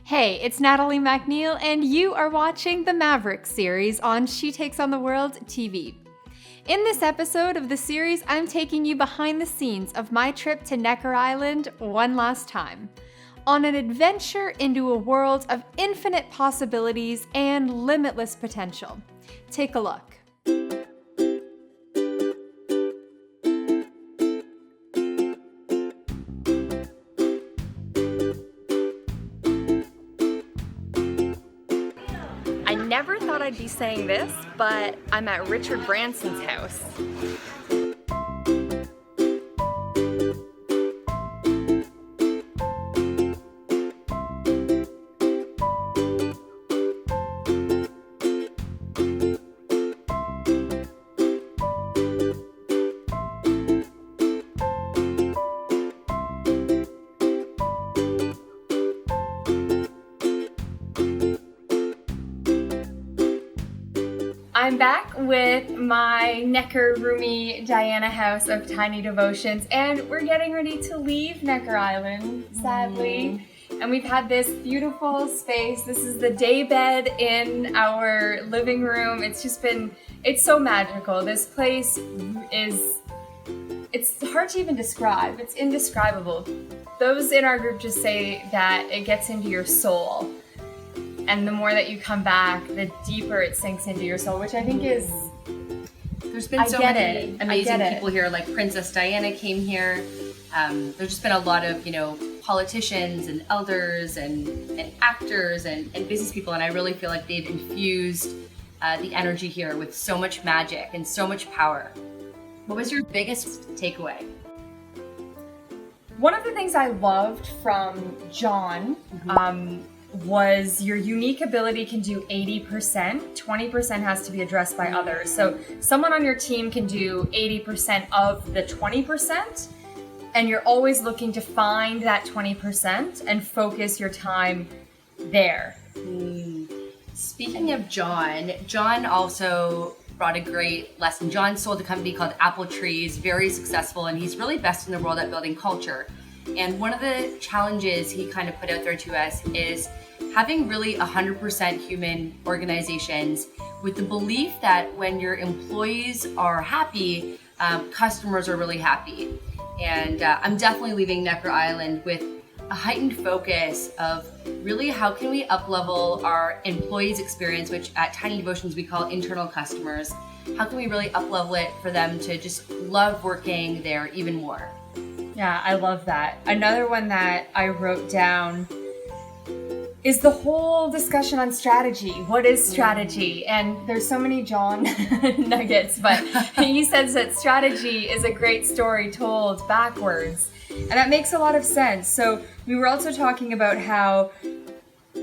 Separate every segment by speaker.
Speaker 1: Hey, it's Natalie MacNeil, and you are watching the Maverick series on She Takes on the World TV. In this episode of the series, I'm taking you behind the scenes of my trip to Necker Island one last time, on an adventure into a world of infinite possibilities and limitless potential. Take a look. I never thought I'd be saying this, but I'm at Richard Branson's house. I'm back with my Necker roomie Diana house of tiny devotions, and we're getting ready to leave Necker Island, sadly. And we've had this beautiful space. This is the day bed in our living room. It's so magical. This place it's hard to even describe. It's indescribable. Those in our group just say that it gets into your soul. And the more that you come back, the deeper it sinks into your soul, which I think is...
Speaker 2: There's been so many amazing people here, like Princess Diana came here. There's just been a lot of, politicians and elders and actors and business people, and I really feel like they've infused the energy here with so much magic and so much power. What was your biggest takeaway?
Speaker 1: One of the things I loved from John was your unique ability can do 80%, 20% has to be addressed by others. So someone on your team can do 80% of the 20%, and you're always looking to find that 20% and focus your time there.
Speaker 2: Speaking of John also brought a great lesson. John sold a company called Apple Trees, very successful, and he's really best in the world at building culture. And one of the challenges he kind of put out there to us is having really 100% human organizations with the belief that when your employees are happy, customers are really happy. And I'm definitely leaving Necker Island with a heightened focus of really how can we up-level our employees' experience, which at Tiny Devotions we call internal customers. How can we really up-level it for them to just love working there even more?
Speaker 1: Yeah, I love that. Another one that I wrote down is the whole discussion on strategy. What is strategy? And there's so many John nuggets, but he says that strategy is a great story told backwards. And that makes a lot of sense. So we were also talking about how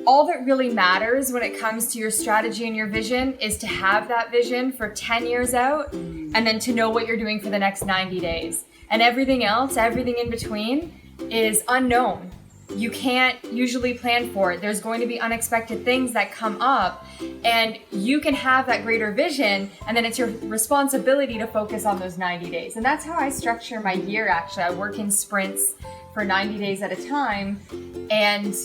Speaker 1: all that really matters when it comes to your strategy and your vision is to have that vision for 10 years out and then to know what you're doing for the next 90 days. And everything else, everything in between is unknown. You can't usually plan for it. There's going to be unexpected things that come up, and you can have that greater vision, and then it's your responsibility to focus on those 90 days. And that's how I structure my year, actually. I work in sprints for 90 days at a time, and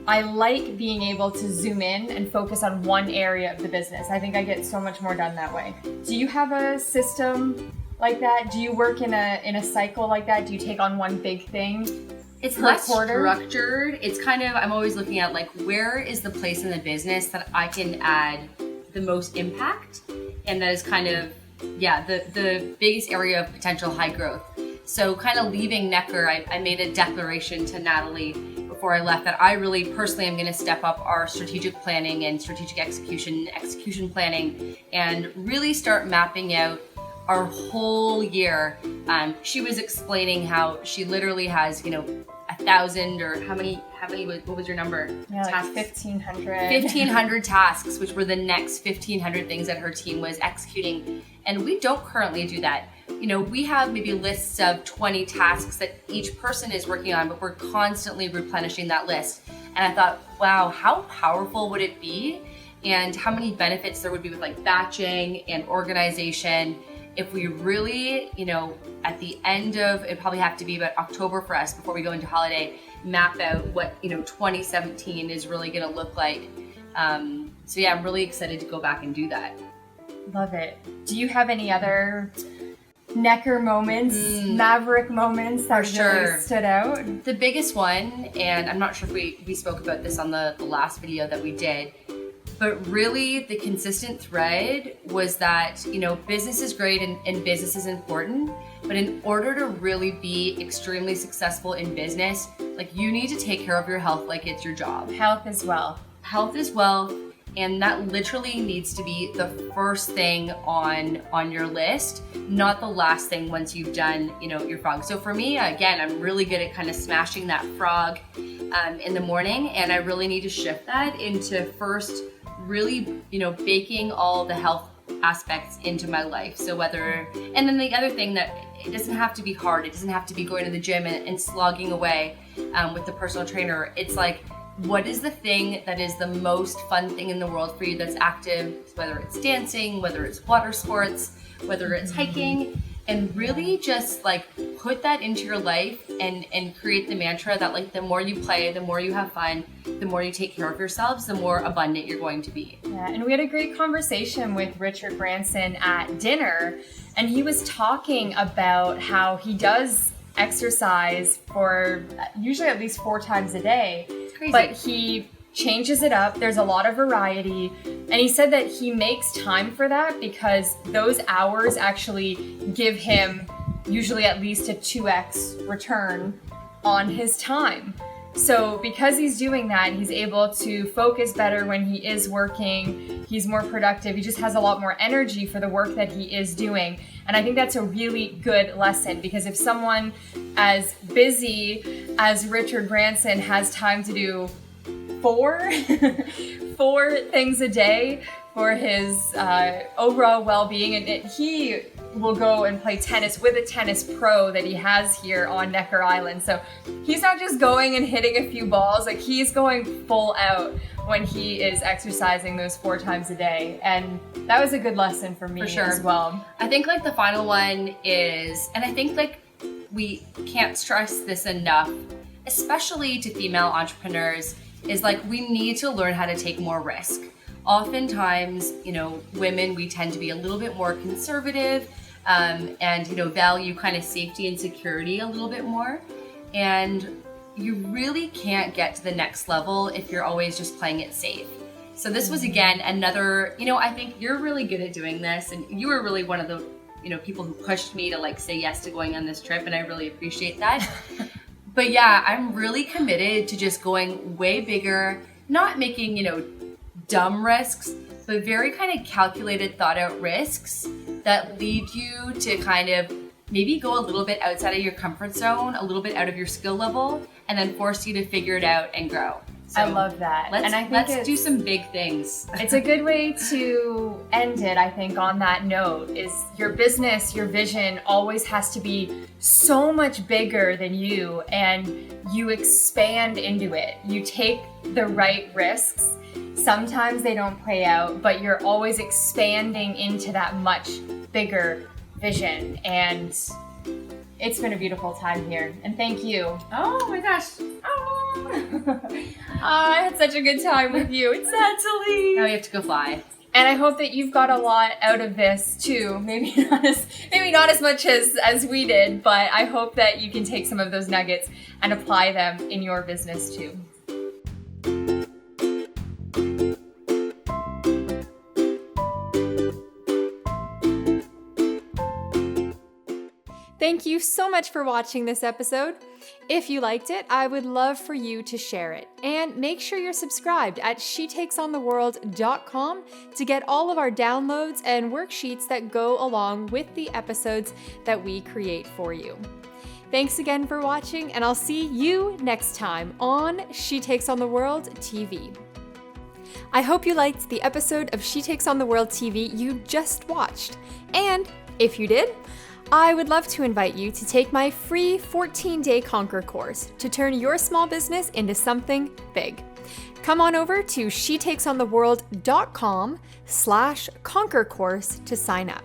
Speaker 1: I like being able to zoom in and focus on one area of the business. I think I get so much more done that way. Do you have a system like that? Do you work in a cycle like that? Do you take on one big thing?
Speaker 2: It's less structured. It's kind of, I'm always looking at like, where is the place in the business that I can add the most impact? And that is kind of, the biggest area of potential high growth. So kind of leaving Necker, I made a declaration to Natalie before I left that I really personally am going to step up our strategic planning and strategic execution planning, and really start mapping out our whole year. She was explaining how she literally has, 1,000 or how many, what was your number?
Speaker 1: Yeah, like 1,500.
Speaker 2: 1,500 tasks, which were the next 1,500 things that her team was executing. And we don't currently do that. We have maybe lists of 20 tasks that each person is working on, but we're constantly replenishing that list. And I thought, wow, how powerful would it be? And how many benefits there would be with like batching and organization if we really, at the end of, it'd probably have to be about October for us before we go into holiday, map out what 2017 is really going to look like. So yeah, I'm really excited to go back and do that.
Speaker 1: Love it. Do you have any other Necker moments, maverick moments that really stood out?
Speaker 2: The biggest one, and I'm not sure if we spoke about this on the last video that we did, but really the consistent thread was that, business is great and business is important, but in order to really be extremely successful in business, like you need to take care of your health like it's your job.
Speaker 1: Health as well.
Speaker 2: Health is wealth. And that literally needs to be the first thing on your list, not the last thing once you've done, your frog. So for me, again, I'm really good at kind of smashing that frog in the morning, and I really need to shift that into first really, baking all the health aspects into my life. So and then the other thing that it doesn't have to be hard. It doesn't have to be going to the gym and slogging away with the personal trainer. It's like, what is the thing that is the most fun thing in the world for you that's active, whether it's dancing, whether it's water sports, whether it's hiking, and really just like put that into your life and create the mantra that like the more you play, the more you have fun, the more you take care of yourselves, the more abundant you're going to be.
Speaker 1: Yeah, and we had a great conversation with Richard Branson at dinner, and he was talking about how he does exercise for usually at least 4 times a day.
Speaker 2: Crazy.
Speaker 1: But he changes it up. There's a lot of variety. And he said that he makes time for that because those hours actually give him usually at least a 2x return on his time. So because he's doing that, he's able to focus better when he is working. He's more productive. He just has a lot more energy for the work that he is doing. And I think that's a really good lesson, because if someone as busy as Richard Branson has time to do 4 things a day for his overall well-being, and he will go and play tennis with a tennis pro that he has here on Necker Island. So he's not just going and hitting a few balls, like he's going full out when he is exercising those 4 times a day. And that was a good lesson for me as well.
Speaker 2: I think like the final one is, and I think like we can't stress this enough, especially to female entrepreneurs, is like we need to learn how to take more risk. Oftentimes, women, we tend to be a little bit more conservative and, value kind of safety and security a little bit more. And you really can't get to the next level if you're always just playing it safe. So this was, again, another, I think you're really good at doing this, and you were really one of the, people who pushed me to like say yes to going on this trip, and I really appreciate that. But yeah, I'm really committed to just going way bigger, not making, dumb risks, but very kind of calculated, thought out risks that lead you to kind of maybe go a little bit outside of your comfort zone, a little bit out of your skill level, and then force you to figure it out and grow. So
Speaker 1: I love that.
Speaker 2: Let's do some big things.
Speaker 1: It's a good way to end it, I think, on that note, is your business, your vision always has to be so much bigger than you, and you expand into it. You take the right risks. Sometimes they don't play out, but you're always expanding into that much bigger vision. And it's been a beautiful time here. And thank you.
Speaker 2: Oh my gosh.
Speaker 1: I had such a good time with you. It's sad to leave.
Speaker 2: Now we have to go fly.
Speaker 1: And I hope that you've got a lot out of this too. Maybe not as much as we did, but I hope that you can take some of those nuggets and apply them in your business too. Thank you so much for watching this episode. If you liked it, I would love for you to share it. And make sure you're subscribed at shetakesontheworld.com to get all of our downloads and worksheets that go along with the episodes that we create for you. Thanks again for watching, and I'll see you next time on She Takes on the World TV. I hope you liked the episode of She Takes on the World TV you just watched. And if you did, I would love to invite you to take my free 14-day Conquer course to turn your small business into something big. Come on over to shetakesontheworld.com/conquer course to sign up.